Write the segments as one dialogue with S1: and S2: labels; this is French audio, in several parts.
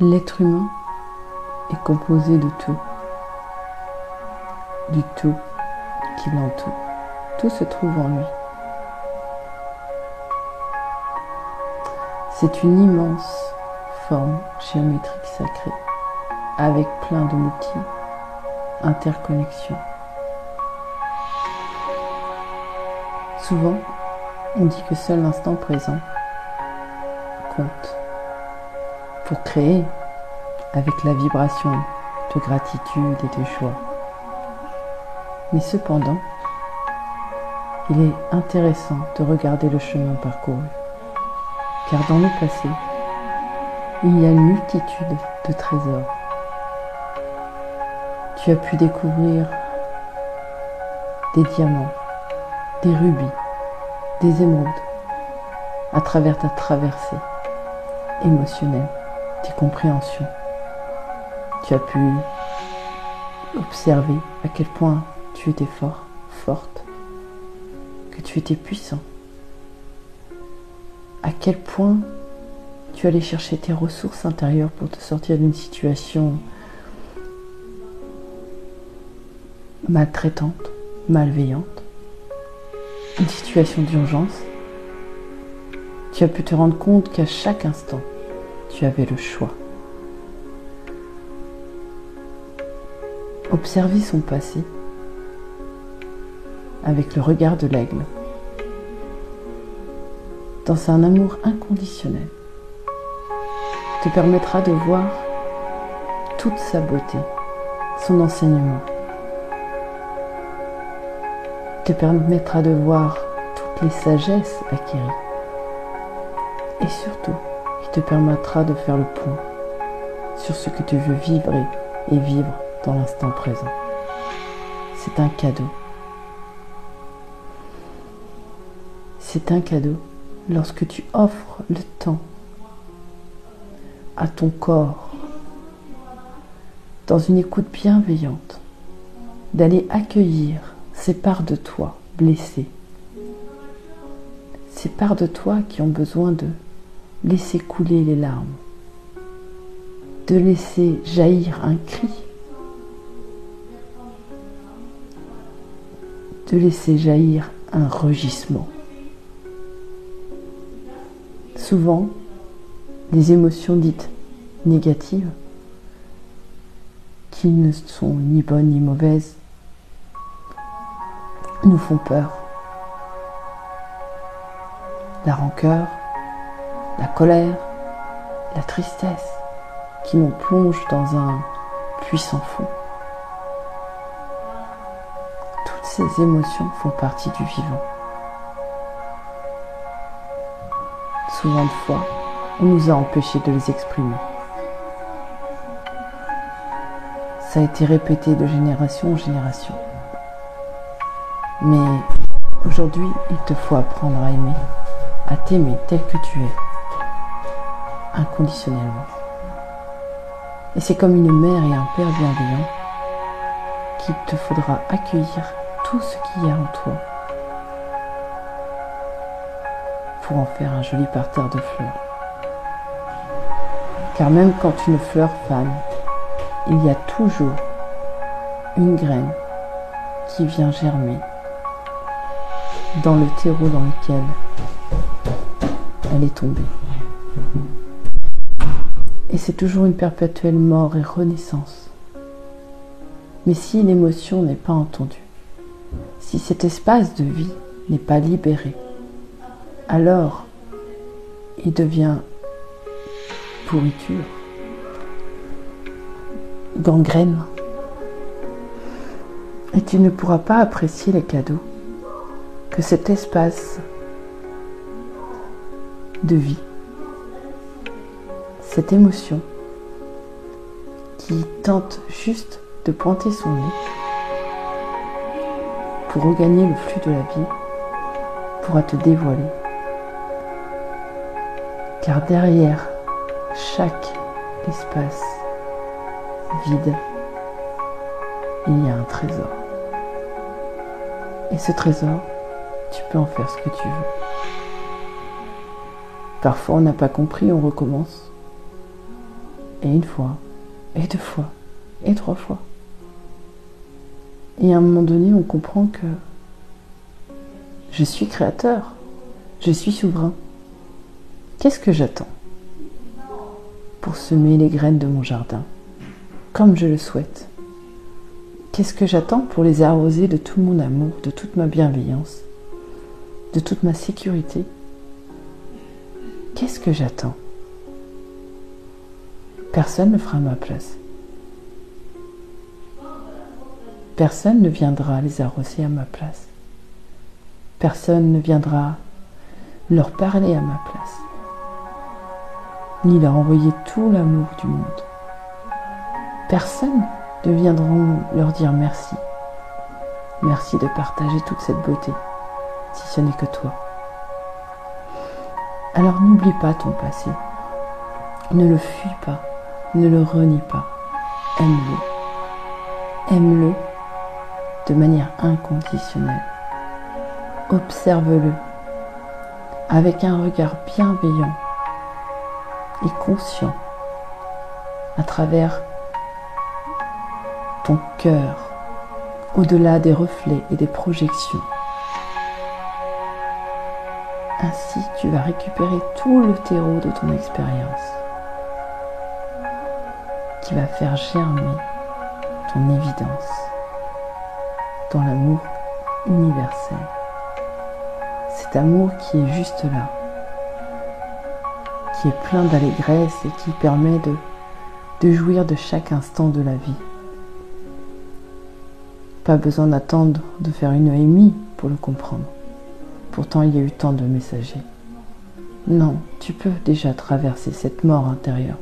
S1: L'être humain est composé de tout, du tout qui l'entoure. Tout se trouve en lui. C'est une immense forme géométrique sacrée, avec plein de multi-interconnexions. Souvent, on dit que seul l'instant présent compte pour créer avec la vibration de gratitude et de joie. Mais cependant, il est intéressant de regarder le chemin parcouru, car dans le passé, il y a une multitude de trésors. Tu as pu découvrir des diamants, des rubis, des émeraudes, à travers ta traversée émotionnelle, tes compréhensions. Tu as pu observer à quel point tu étais fort, forte, que tu étais puissant, à quel point tu allais chercher tes ressources intérieures pour te sortir d'une situation maltraitante, malveillante, une situation d'urgence. Tu as pu te rendre compte qu'à chaque instant, tu avais le choix. Observer son passé avec le regard de l'aigle, dans un amour inconditionnel, te permettra de voir toute sa beauté, son enseignement, te permettra de voir toutes les sagesses acquises et surtout, il te permettra de faire le point sur ce que tu veux vibrer et vivre dans l'instant présent. C'est un cadeau. C'est un cadeau lorsque tu offres le temps à ton corps, dans une écoute bienveillante, d'aller accueillir ces parts de toi blessées, ces parts de toi qui ont besoin de laisser couler les larmes, de laisser jaillir un cri, de laisser jaillir un rugissement. Souvent, les émotions dites négatives, qui ne sont ni bonnes ni mauvaises, nous font peur. La rancœur, la colère, la tristesse, qui nous plongent dans un puissant fond. Toutes ces émotions font partie du vivant. Souvent de fois, on nous a empêchés de les exprimer. Ça a été répété de génération en génération. Mais aujourd'hui, il te faut apprendre à aimer, à t'aimer tel que tu es, inconditionnellement. Et c'est comme une mère et un père bienveillants qu'il te faudra accueillir tout ce qu'il y a en toi pour en faire un joli parterre de fleurs. Car même quand une fleur fane, il y a toujours une graine qui vient germer dans le terreau dans lequel elle est tombée. Et c'est toujours une perpétuelle mort et renaissance. Mais si l'émotion n'est pas entendue, si cet espace de vie n'est pas libéré, alors il devient pourriture, gangrène, et tu ne pourras pas apprécier les cadeaux que cet espace de vie, cette émotion qui tente juste de pointer son nez pour regagner le flux de la vie, pourra te dévoiler. Car derrière chaque espace vide, il y a un trésor. Et ce trésor, tu peux en faire ce que tu veux. Parfois on n'a pas compris, on recommence. et une fois, et deux fois, et trois fois. Et à un moment donné, on comprend que je suis créateur, je suis souverain. Qu'est-ce que j'attends pour semer les graines de mon jardin, comme je le souhaite? Qu'est-ce que j'attends pour les arroser de tout mon amour, de toute ma bienveillance, de toute ma sécurité? Qu'est-ce que j'attends? Personne ne fera ma place. Personne ne viendra les arroser à ma place. Personne ne viendra leur parler à ma place, ni leur envoyer tout l'amour du monde. Personne ne viendra leur dire merci. Merci de partager toute cette beauté, si ce n'est que toi. Alors n'oublie pas ton passé. Ne le fuis pas, ne le renie pas. Aime-le. Aime-le de manière inconditionnelle. Observe-le avec un regard bienveillant et conscient à travers ton cœur, au-delà des reflets et des projections. Ainsi, tu vas récupérer tout le terreau de ton expérience qui va faire germer ton évidence dans l'amour universel. Cet amour qui est juste là, qui est plein d'allégresse et qui permet de jouir de chaque instant de la vie. Pas besoin d'attendre de faire une EMI pour le comprendre. Pourtant, il y a eu tant de messagers. Non, tu peux déjà traverser cette mort intérieure,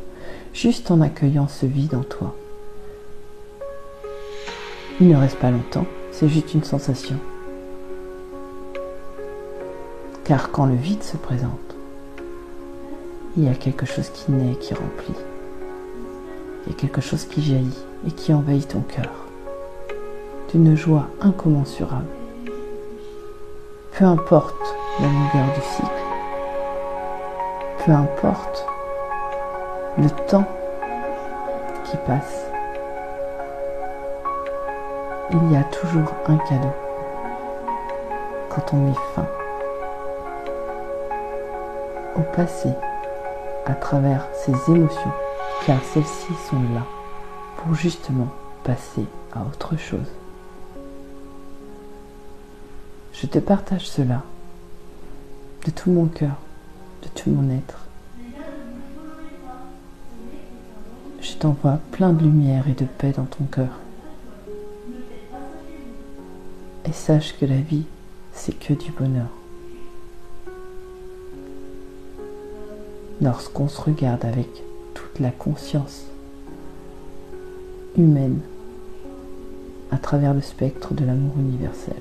S1: juste en accueillant ce vide en toi. Il ne reste pas longtemps, c'est juste une sensation. Car quand le vide se présente, il y a quelque chose qui naît, qui remplit. Il y a quelque chose qui jaillit et qui envahit ton cœur, d'une joie incommensurable. Peu importe la longueur du cycle, peu importe le temps qui passe, il y a toujours un cadeau quand on met fin au passé à travers ces émotions, car celles-ci sont là pour justement passer à autre chose. Je te partage cela de tout mon cœur, de tout mon être. Je t'envoie plein de lumière et de paix dans ton cœur. Et sache que la vie, c'est que du bonheur. Lorsqu'on se regarde avec toute la conscience humaine à travers le spectre de l'amour universel.